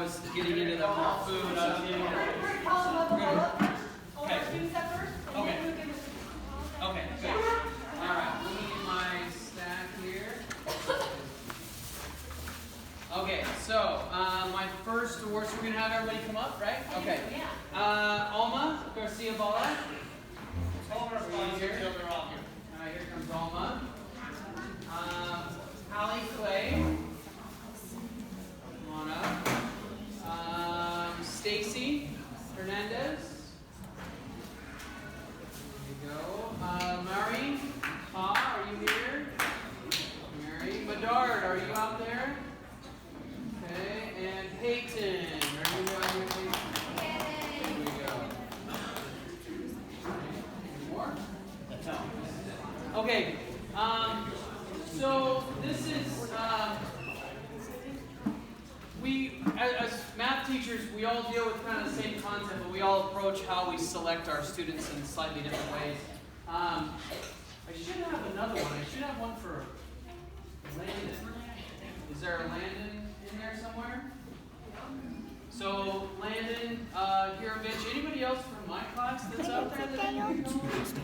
was getting into the more food, I was getting into okay. Okay. Okay, good. Alright, let me get my stack here. Okay, so my first awards, we're going to have everybody come up, right? Okay. Alma Garcia Bala. Here. Alright, here comes Alma. Allie Clay. Come on up. Stacy Hernandez. There you go. Mary. Pa, are you here? Mary. Medard, are you out there? Okay, and Peyton. Are you out here, Peyton? There we go. Any more? No. Okay. So this is, as math teachers, we all deal with kind of the same content, but we all approach how we select our students in slightly different ways. I should have another one. I should have one for Landon. Is there a Landon in there somewhere? So Landon, Hirovich, anybody else from my class that's out there?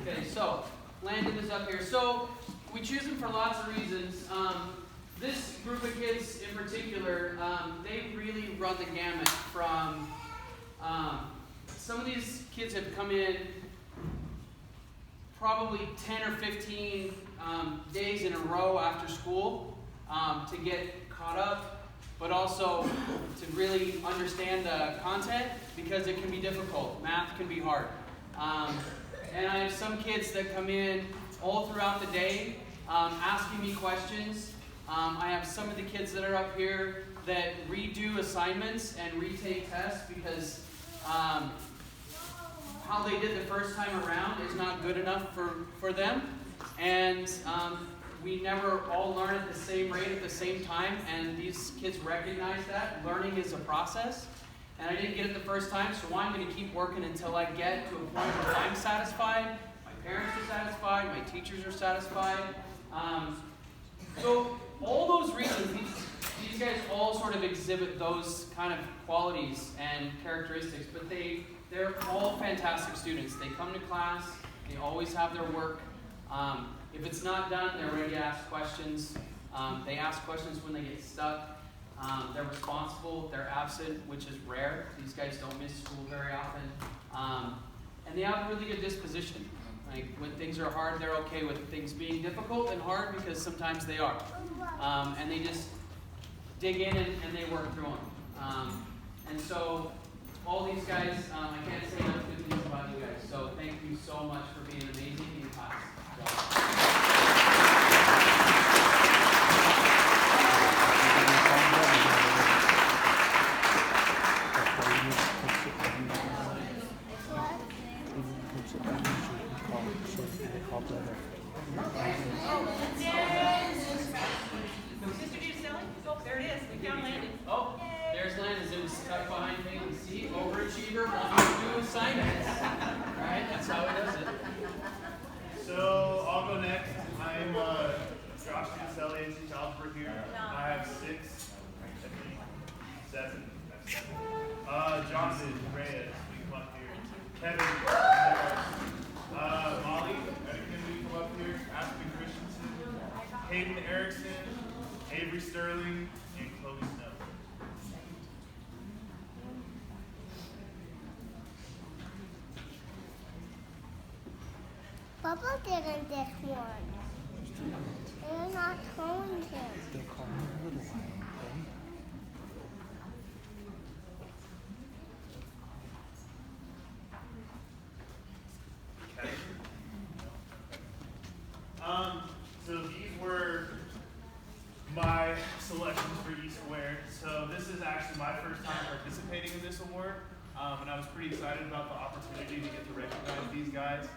Okay, so Landon is up here. So we choose them for lots of reasons. This group of kids in particular, they really run the gamut from, some of these kids have come in probably 10 or 15 days in a row after school to get caught up, but also to really understand the content because it can be difficult. Math can be hard. And I have some kids that come in all throughout the day asking me questions. I have some of the kids that are up here that redo assignments and retake tests because how they did the first time around is not good enough for them. And we never all learn at the same rate at the same time, and these kids recognize that. Learning is a process, and I didn't get it the first time, so I'm going to keep working until I get to a point where I'm satisfied, my parents are satisfied, my teachers are satisfied. So all those reasons, these guys all sort of exhibit those kind of qualities and characteristics, but they're all fantastic students. They come to class, they always have their work. If it's not done, they're ready to ask questions. They ask questions when they get stuck. They're responsible, they're absent, which is rare. These guys don't miss school very often. And they have a really good disposition. Like when things are hard, they're okay with things being difficult and hard because sometimes they are. And they just dig in and they work through them. And so all these guys, I can't say enough good things about you guys. So thank you so much for being amazing in class. There it is. We found Landon. Oh, there's Landon. It was tucked behind Peyton. See, overachiever, wanting to do assignments. All right, that's how he does it. So I'll go next. I'm Josh Caselli, I teach algebra here. I have 6, 7. Jonathan Reyes, you come up here. Kevin, Molly, you come up here. Aspen Christensen, Hayden Erickson, Avery Sterling, and Chloe Snow. Papa didn't this one. They're not calling him. They'll call him a little while, Okay. So these were my selections for East Ware. So this is actually my first time participating in this award, and I was pretty excited about the opportunity to get to recognize these guys.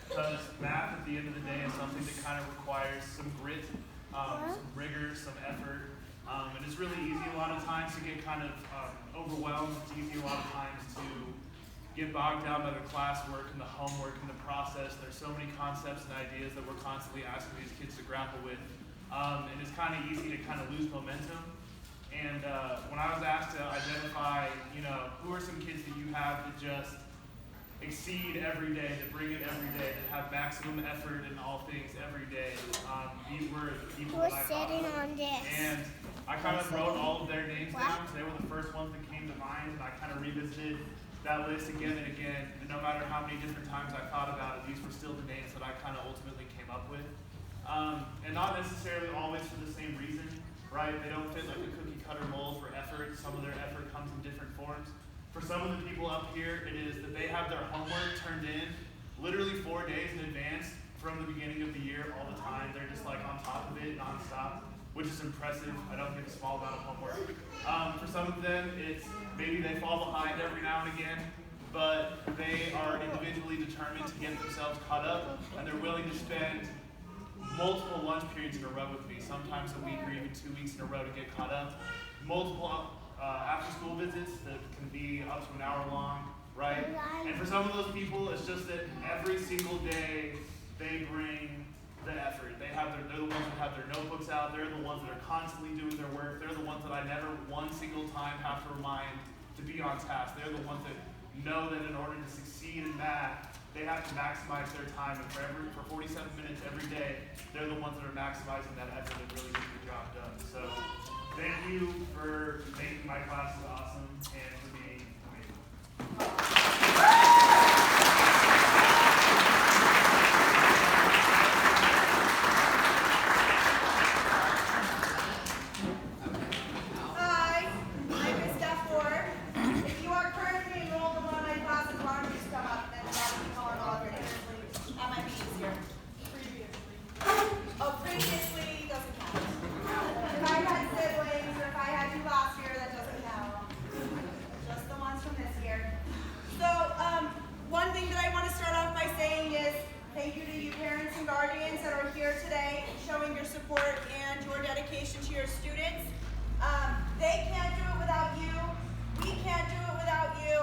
Because math at the end of the day is something that kind of requires some grit, some rigor, some effort, and it's really easy a lot of times to get kind of overwhelmed. It's easy a lot of times to get bogged down by the classwork and the homework and the process. There's so many concepts and ideas that we're constantly asking these kids to grapple with, and it's kind of easy to kind of lose momentum And when I was asked to identify, who are some kids that you have that just exceed every day, that bring it every day, that have maximum effort in all things every day, these were the people We're that I thought sitting of. on this. And I kind of wrote all of their names What? down because they were the first ones that came to mind, and I kind of revisited that list again and again. And no matter how many different times I thought about it, these were still the names that I kind of ultimately came up with. And not necessarily always for the same reason, right? They don't fit like a cookie cutter mold for effort. Some of their effort comes in different forms. For some of the people up here, it is that they have their homework turned in literally 4 days in advance from the beginning of the year all the time. They're just like on top of it nonstop, which is impressive. I don't get a small amount of homework. For some of them, it's maybe they fall behind every now and again, but they are individually determined to get themselves caught up, and they're willing to spend multiple lunch periods in a row with me, sometimes a week or even 2 weeks in a row to get caught up. Multiple after-school visits that can be up to an hour long, right? And for some of those people, it's just that every single day they bring the effort. They're the ones that have their notebooks out. They're the ones that are constantly doing their work. They're the ones that I never one single time have to remind to be on task. They're the ones that know that in order to succeed in math, they have to maximize their time, and for 47 minutes every day, they're the ones that are maximizing that effort and really getting the job done. So thank you for making my classes awesome and for being amazing. Hi, I'm Miss Ford. If you are currently enrolled in one of my classes, why don't you just come up and be calling already? That might be easier. Oh, previously doesn't count. If I had siblings or if I had you last year, that doesn't count. Just the ones from this year. So, one thing that I want to start off by saying is thank you to you parents and guardians that are here today showing your support and your dedication to your students. They can't do it without you. We can't do it without you.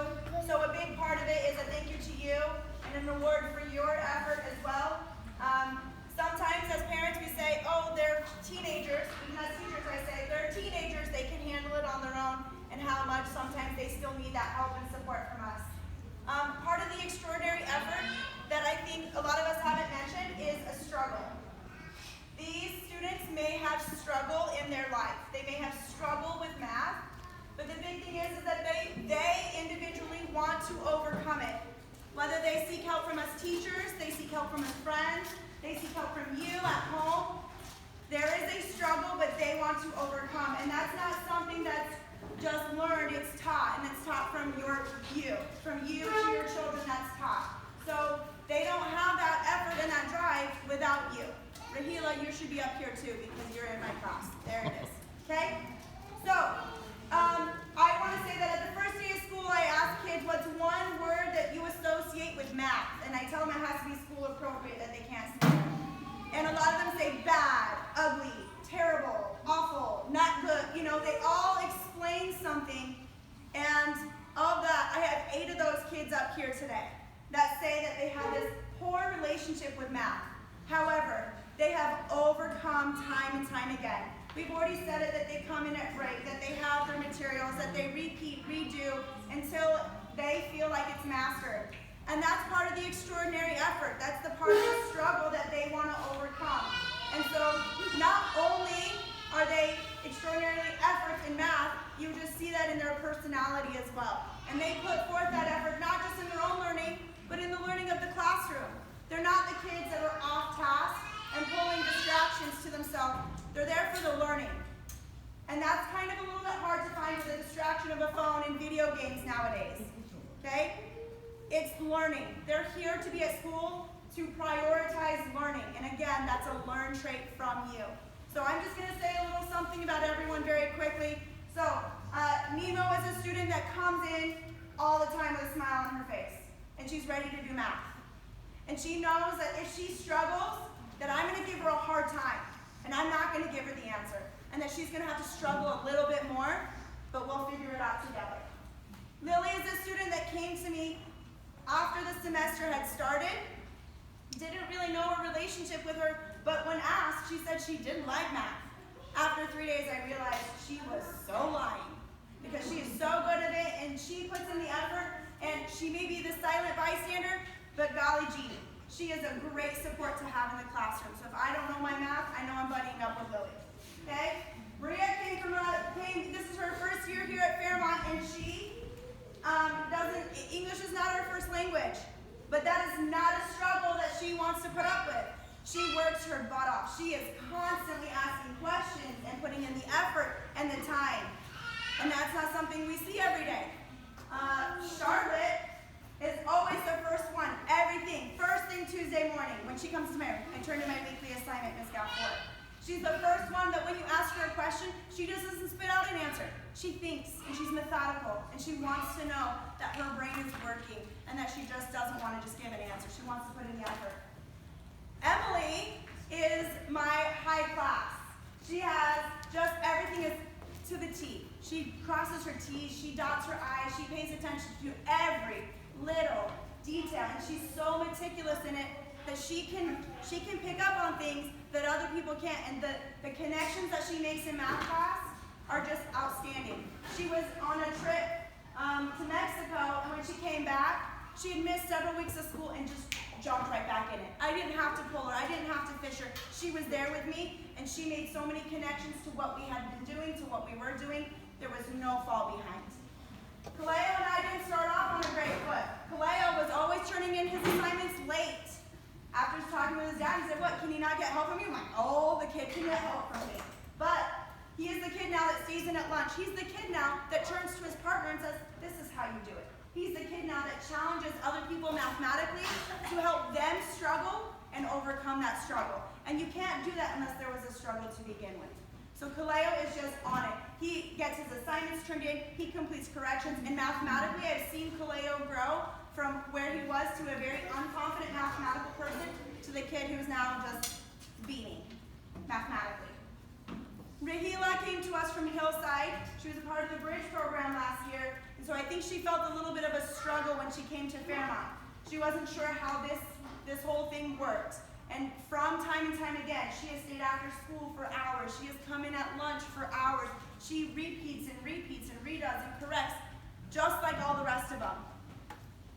So a big part of it is a thank you to you and an award for your effort as well. Sometimes as parents we say, oh, they're teenagers. Even as teachers I say, they're teenagers, they can handle it on their own, and how much sometimes they still need that help and support from us. Part of the extraordinary effort that I think a lot of us haven't mentioned is a struggle. These students may have struggle in their life. They may have struggle with math, but the big thing is that they individually want to overcome it. Whether they seek help from us teachers, they seek help from us friends, they seek help from you at home. There is a struggle, but they want to overcome. And that's not something that's just learned, it's taught. And it's taught from you to your children, that's taught. So they don't have that effort and that drive without you. Rahila, you should be up here too because you're in my class. There it is. Okay? So, I want to say that at the first day of school, I ask kids what's one word that you associate with math. And I tell them it has to be school appropriate, that they can't say it. And a lot of them say bad, ugly, terrible, awful, not good. They all explain something. And of that, I have 8 of those kids up here today that say that they have this poor relationship with math. However, they have overcome time and time again. We've already said it, that they come in at break, that they have their materials, that they repeat, redo, until they feel like it's mastered. And that's part of the extraordinary effort. That's the part of the struggle that they want to overcome. And so, not only are they extraordinarily efforts in math, you just see that in their personality as well. And they put forth that effort not just in their own learning, but in the learning of the classroom. They're not the kids that are off task and pulling distractions to themselves. They're there for the learning. And that's kind of a little bit hard to find with the distraction of a phone and video games nowadays. Okay? It's learning. They're here to be at school to prioritize learning. And again, that's a learned trait from you. So I'm just going to say a little something about everyone very quickly. So, Nemo is a student that comes in all the time with a smile on her face. And she's ready to do math. And she knows that if she struggles, that I'm going to give her a hard time. And I'm not going to give her the answer. And that she's going to have to struggle a little bit more, but we'll figure it out together. Lily is a student that came to me after the semester had started. Didn't really know a relationship with her, but when asked, she said she didn't like math. After 3 days, I realized she was so She may be the silent bystander, but golly gee, she is a great support to have in the classroom. So if I don't know my math, I know I'm buddying up with Lily. Okay? Maria this is her first year here at Fairmont, and she English is not her first language, but that is not a struggle that she wants to put up with. She works her butt off. She is constantly asking questions and putting in the effort and the time. And that's not something we see every day. Charlotte is always the first one. Everything. First thing Tuesday morning when she comes to me, I turn in my weekly assignment, Ms. Galford. She's the first one that when you ask her a question, she just doesn't spit out an answer. She thinks, and she's methodical, and she wants to know that her brain is working and that she just doesn't want to just give an answer. She wants to put in the effort. Emily is my high class. She has just everything is to the T. She crosses her T's, she dots her I's, she pays attention to every little detail, and she's so meticulous in it that she can pick up on things that other people can't, and the connections that she makes in math class are just outstanding. She was on a trip to Mexico, and when she came back, she had missed several weeks of school and just jumped right back in it. I didn't have to pull her, I didn't have to fish her. She was there with me, and she made so many connections to what we had been doing, to what we were doing. There was no fall behind. Kaleo and I didn't start off on a great foot. Kaleo was always turning in his assignments late. After talking with his dad, he said, what, can he not get help from you? I'm like, oh, the kid can get help from me. But he is the kid now that stays in at lunch. He's the kid now that turns to his partner and says, this is how you do it. He's the kid now that challenges other people mathematically to help them struggle and overcome that struggle. And you can't do that unless there was a struggle to begin with. So Kaleo is just on it. He gets his assignments turned in, he completes corrections, and mathematically I've seen Kaleo grow from where he was to a very unconfident mathematical person to the kid who's now just beaming mathematically. Rahila came to us from Hillside. She was a part of the Bridge program last year, and so I think she felt a little bit of a struggle when she came to Fairmont. She wasn't sure how this whole thing worked. And from time and time again, she has stayed after school for hours. She has come in at lunch for hours. She repeats and redoes and corrects, just like all the rest of them.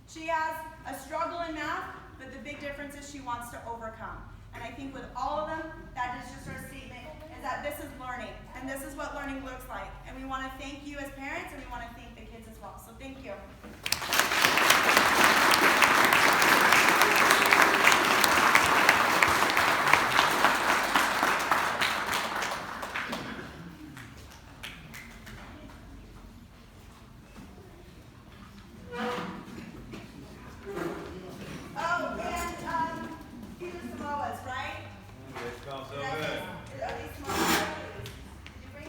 She has a struggle in math, but the big difference is she wants to overcome. And I think with all of them, that is just our statement, is that this is learning, and this is what learning looks like. And we want to thank you as parents, and we want to thank the kids as well. So thank you.